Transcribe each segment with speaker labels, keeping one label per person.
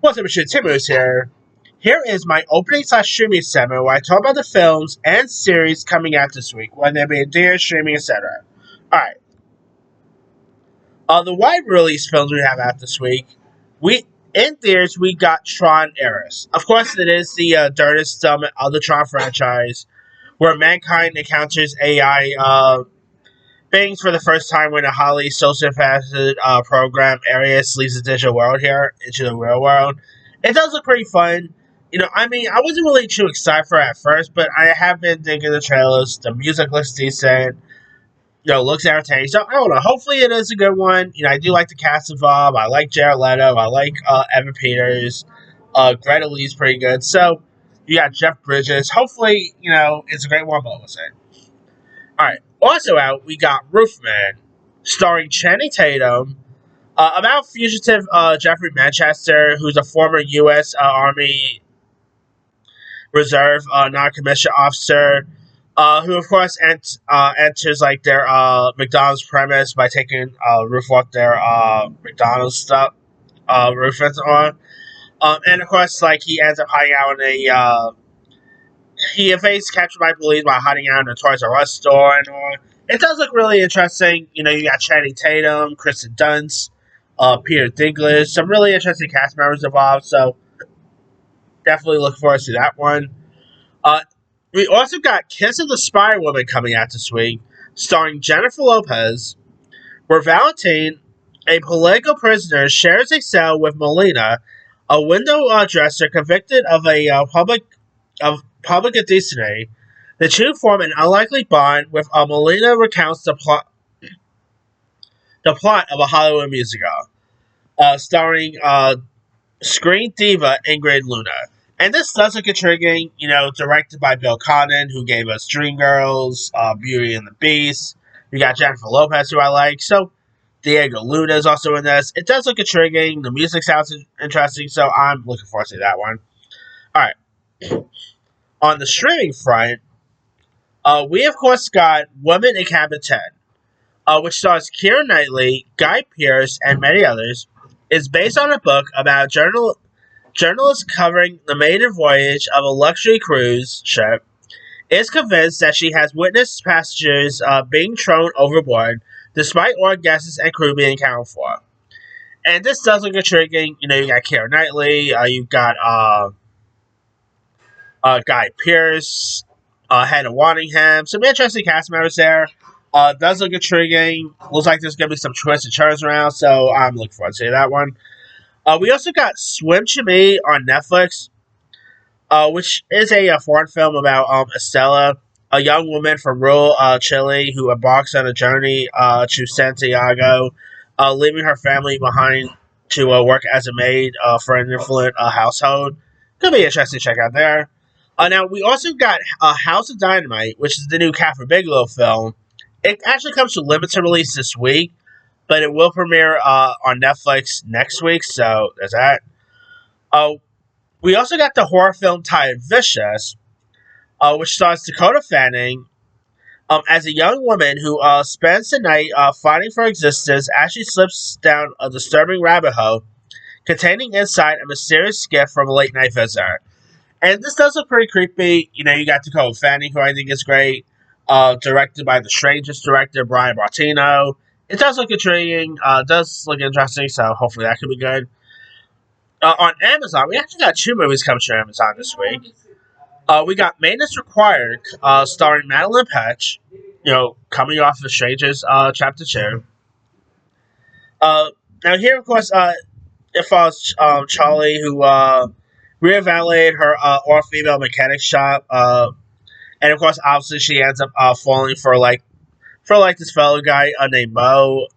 Speaker 1: What's up, Mr. Timmons here. Here is my opening slash streaming segment where I talk about the films and series coming out this week, whether they be in theater, streaming, etc. Alright. The wide release films we have out this week. In theaters we got Tron Ares. Of course, it is the dirtiest installment of the Tron franchise, where mankind encounters AI beings for the first time when a highly sociopathic program Arius leaves the digital world here into the real world. It does look pretty fun. I wasn't really too excited for it at first, but I have been digging the trailers. The music looks decent. Looks entertaining. So I don't know. Hopefully, it is a good one. I do like the cast involved. I like Jared Leto. I like Evan Peters. Greta Lee's pretty good. So you got Jeff Bridges. Hopefully, it's a great one. But we'll see. All right. Also out, we got Roofman, starring Channing Tatum, about fugitive Jeffrey Manchester, who's a former U.S. Army Reserve non-commissioned officer, who of course enters like their McDonald's premise by taking roof off their McDonald's stuff roof on, and of course like he ends up hiding out in a he evades capture by police by hiding out in a Toys R Us store and all. It does look really interesting. You got Channing Tatum, Kristen Dunst, Peter Dinklage, some really interesting cast members involved. So definitely look forward to that one. We also got Kiss of the Spy Woman coming out this week, starring Jennifer Lopez, where Valentine, a political prisoner, shares a cell with Melina, a window dresser convicted of public indecency. The two form an unlikely bond, with Melina recounts the plot of a Hollywood musical, starring screen diva Ingrid Luna. And this does look intriguing, directed by Bill Condon, who gave us Dreamgirls, Beauty and the Beast. You got Jennifer Lopez, who I like. So Diego Luna is also in this. It does look intriguing. The music sounds interesting, so I'm looking forward to that one. Alright. On the streaming front, we of course got Woman in Cabin 10, which stars Keira Knightley, Guy Pearce, and many others. It's based on a book about a journalist covering the maiden voyage of a luxury cruise ship is convinced that she has witnessed passengers being thrown overboard, despite all guests and crew being accounted for. And this does look intriguing. You got Keira Knightley, you got Guy Pearce, Hannah Waddingham, some interesting cast members there. Does look intriguing. Looks like there's going to be some twists and turns around, so I'm looking forward to that one. We also got Swim to Me on Netflix, which is a foreign film about Estella, a young woman from rural Chile who embarks on a journey to Santiago, leaving her family behind to work as a maid for an affluent household. Could be interesting to check out there. Now, we also got House of Dynamite, which is the new Catherine Bigelow film. It actually comes to limited release this week, but it will premiere on Netflix next week, so there's that. We also got the horror film titled Vicious, which stars Dakota Fanning as a young woman who spends the night fighting for existence as she slips down a disturbing rabbit hole containing inside a mysterious gift from a late night visitor. And this does look pretty creepy. You got Dakota Fanning, who I think is great, directed by the Strangest director, Brian Bartino. It does look intriguing, does look interesting, so hopefully that could be good. On Amazon, we actually got two movies coming to Amazon this week. We got Maintenance Required, starring Madeline Petch, coming off of Strangers Chapter 2. Now here, of course, it follows Charlie, who reevaluated her all-female mechanic shop, and of course, obviously, she ends up falling for this fellow guy named Mo,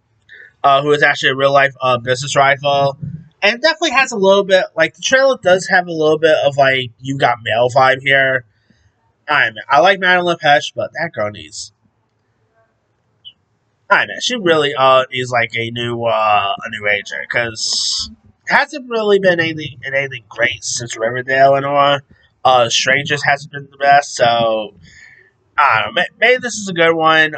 Speaker 1: who is actually a real life business rival, and definitely has a little bit the trailer does have a little bit of You Got Mail vibe here. I like Madeline Petch, but that girl needs. She really needs a new agent, because hasn't really been anything great since Riverdale and all. Strangers hasn't been the best, so I don't know. Maybe this is a good one.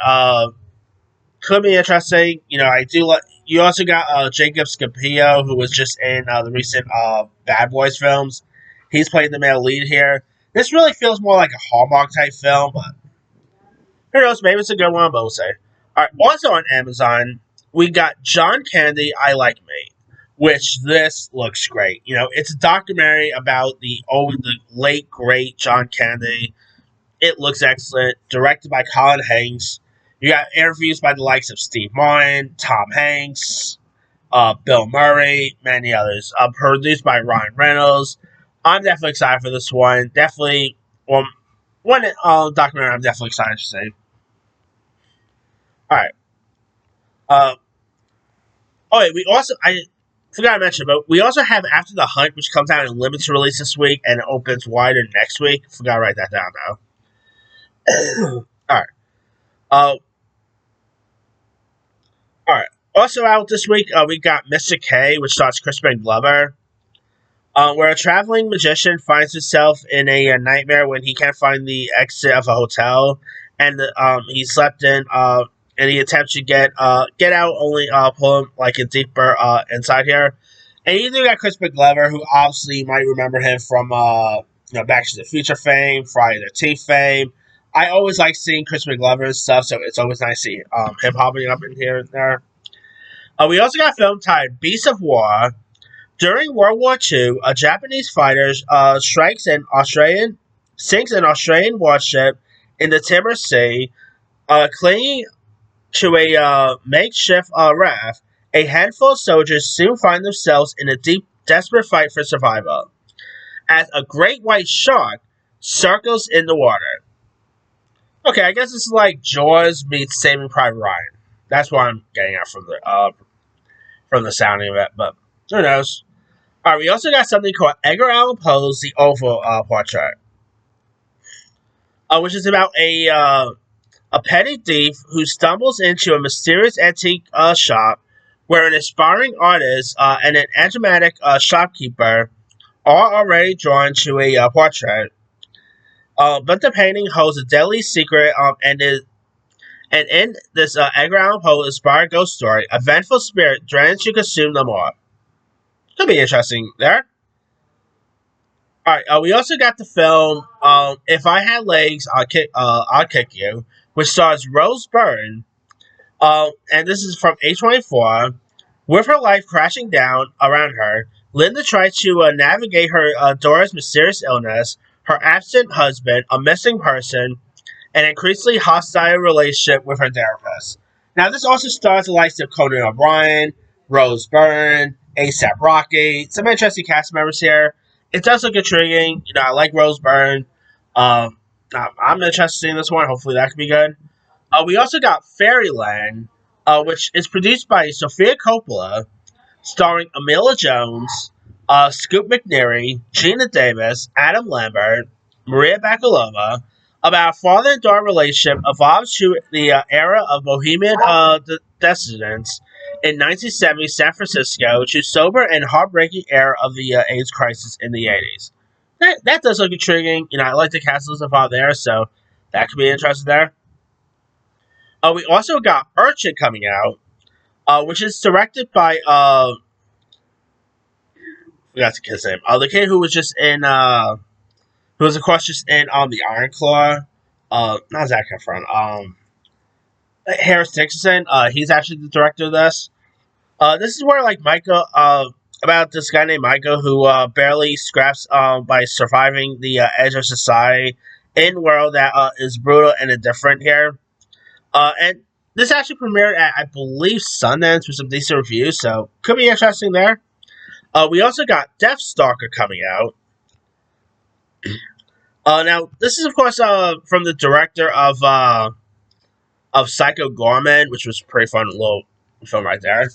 Speaker 1: Could be interesting. I do like you also got Jacob Scapillo, who was just in the recent Bad Boys films. He's playing the male lead here. This really feels more like a Hallmark type film, but who knows? Maybe it's a good one, but we'll see. All right. Also on Amazon, we got John Candy. I Like Me, which this looks great. You know, it's a documentary about the late great John Candy. It looks excellent. Directed by Colin Hanks. You got interviews by the likes of Steve Martin, Tom Hanks, Bill Murray, many others. Produced by Ryan Reynolds. I'm definitely excited for this one. Definitely, one documentary I'm definitely excited to see. All right. Uh, oh, wait, we also I forgot to mention, but we also have After the Hunt, which comes out in limited release this week and opens wider next week. Forgot to write that down though. All right. Uh, all right. Also out this week, we got Mr. K, which stars Crispin Glover. Where a traveling magician finds himself in a nightmare when he can't find the exit of a hotel, and he slept in, and he attempts to get out, only pull him like a deeper inside here. And you do got Crispin Glover, who obviously you might remember him from Back to the Future fame, Friday the 13th fame. I always like seeing Crispin Glover and stuff, so it's always nice to see him popping up in here and there. We also got a film titled Beasts of War. During World War II, a Japanese fighter sinks an Australian warship in the Timor Sea, clinging to a makeshift raft. A handful of soldiers soon find themselves in a deep, desperate fight for survival, as a great white shark circles in the water. Okay, I guess this is like Jaws meets Saving Private Ryan. That's what I'm getting at from the sounding of it, but who knows? All right, we also got something called Edgar Allan Poe's The Oval Portrait, which is about a petty thief who stumbles into a mysterious antique shop where an aspiring artist and an enigmatic shopkeeper are already drawn to a portrait. But the painting holds a deadly secret, and in this Edgar Allan Poe inspired ghost story, a vengeful spirit threatens to consume them all. Could be interesting there. All right. We also got the film "If I Had Legs, I'll Kick You," which stars Rose Byrne, and this is from A24. With her life crashing down around her, Linda tries to navigate her daughter's mysterious illness, her absent husband, a missing person, an increasingly hostile relationship with her therapist. Now, this also stars the likes of Conan O'Brien, Rose Byrne, ASAP Rocky, some interesting cast members here. It does look intriguing. You know, I like Rose Byrne. I'm interested in this one. Hopefully, that could be good. We also got Fairyland, which is produced by Sofia Coppola, starring Amelia Jones, Scoop McNairy, Gina Davis, Adam Lambert, Maria Bakalova, about a father and daughter relationship evolves to the era of bohemian decadence in 1970 San Francisco to sober and heartbreaking era of the AIDS crisis in the 80s. That does look intriguing. You know, I like the cast so far there, so that could be interesting there. We also got Urchin coming out, which is directed by forgot the kid's name. The kid who was just in who was of course just in the Iron Claw. Not Zac Efron. Harris Dickinson. He's actually the director of this. This is where like Michael about this guy named Michael who barely scraps by surviving the edge of society in a world that is brutal and indifferent here. And this actually premiered at, I believe, Sundance with some decent reviews, so could be interesting there. We also got Deathstalker coming out. Now, this is, of course, from the director of Psycho Gorman, which was a pretty fun little film right there.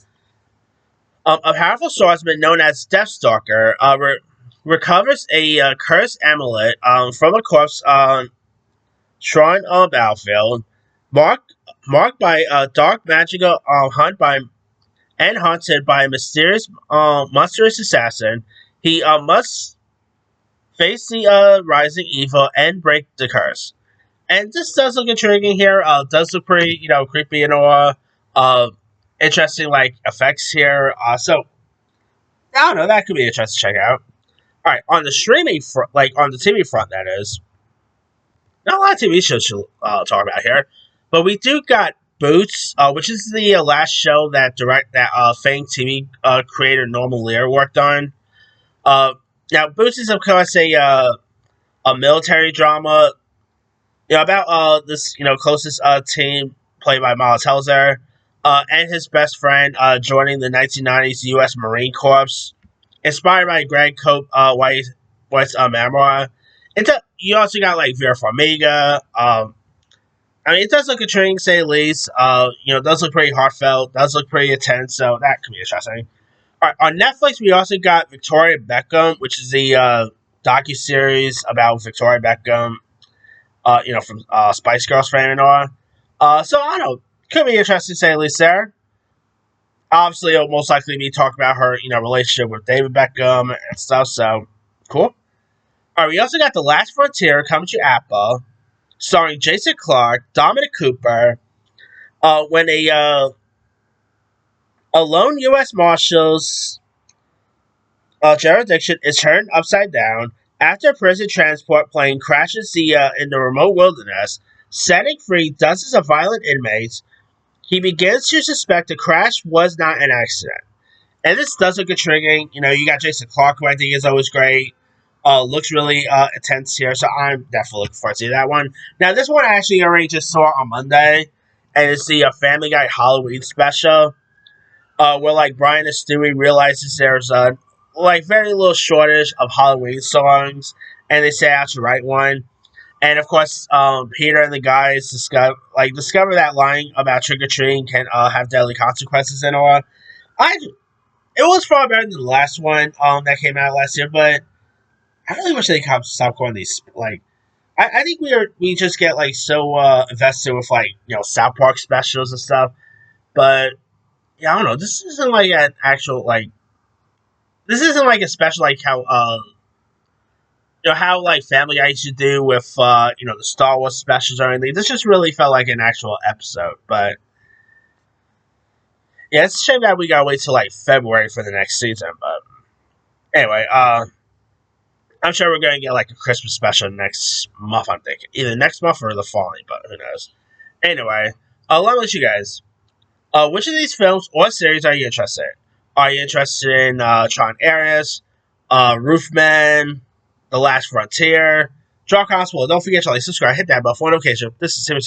Speaker 1: A powerful swordsman known as Deathstalker recovers a cursed amulet from a corpse shrine on a battlefield, marked by a dark magical haunted by a mysterious, monstrous assassin. He must face the rising evil and break the curse. And this does look intriguing here. Does look pretty, creepy and all. interesting like effects here. So I don't know, that could be interesting to check out. All right, on the streaming front, like on the TV front, that is not a lot of TV shows to talk about here, but we do got Boots, which is the last show that famed TV creator Norman Lear worked on. Uh, Now Boots is of course a military drama, about this closest team played by Miles Teller, and his best friend joining the 1990s U.S. Marine Corps, inspired by Greg Cope White's memoir. You also got like Vera Farmiga. I mean, it does look intriguing, to say the least. It does look pretty heartfelt, does look pretty intense, so that could be interesting. All right, on Netflix, we also got Victoria Beckham, which is the docu series about Victoria Beckham. From Spice Girls fame and all. So I don't know, could be interesting to say the least there. Obviously, it'll most likely be talking about her, relationship with David Beckham and stuff. So cool. All right, we also got The Last Frontier coming to Apple, starring Jason Clarke, Dominic Cooper. When a lone U.S. Marshals jurisdiction is turned upside down after a prison transport plane crashes in the remote wilderness, setting free dozens of violent inmates. He begins to suspect the crash was not an accident. And this does look intriguing. You got Jason Clarke, who I think is always great. Looks really intense here, so I'm definitely looking forward to that one. Now, this one I actually already just saw on Monday, and it's the Family Guy Halloween special, where like Brian and Stewie realizes there's a very little shortage of Halloween songs, and they set out to write one. And of course, Peter and the guys discover that lying about trick or treating can have deadly consequences and all. It was far better than the last one that came out last year, but I really wish they could stop going these I think we just get so invested with South Park specials and stuff, but yeah, I don't know. This isn't like an actual this isn't like a special like how Family Guy used to do with the Star Wars specials or anything. This just really felt like an actual episode. But yeah, it's a shame that we gotta wait till February for the next season. But anyway, I'm sure we're gonna get a Christmas special next month. I'm thinking either next month or the following, but who knows? Anyway, let me let you guys. Which of these films or series are you interested in? Are you interested in Tron Ares, Roofman, The Last Frontier, Draw Constable? Don't forget to subscribe, hit that bell for notification. This is Tim.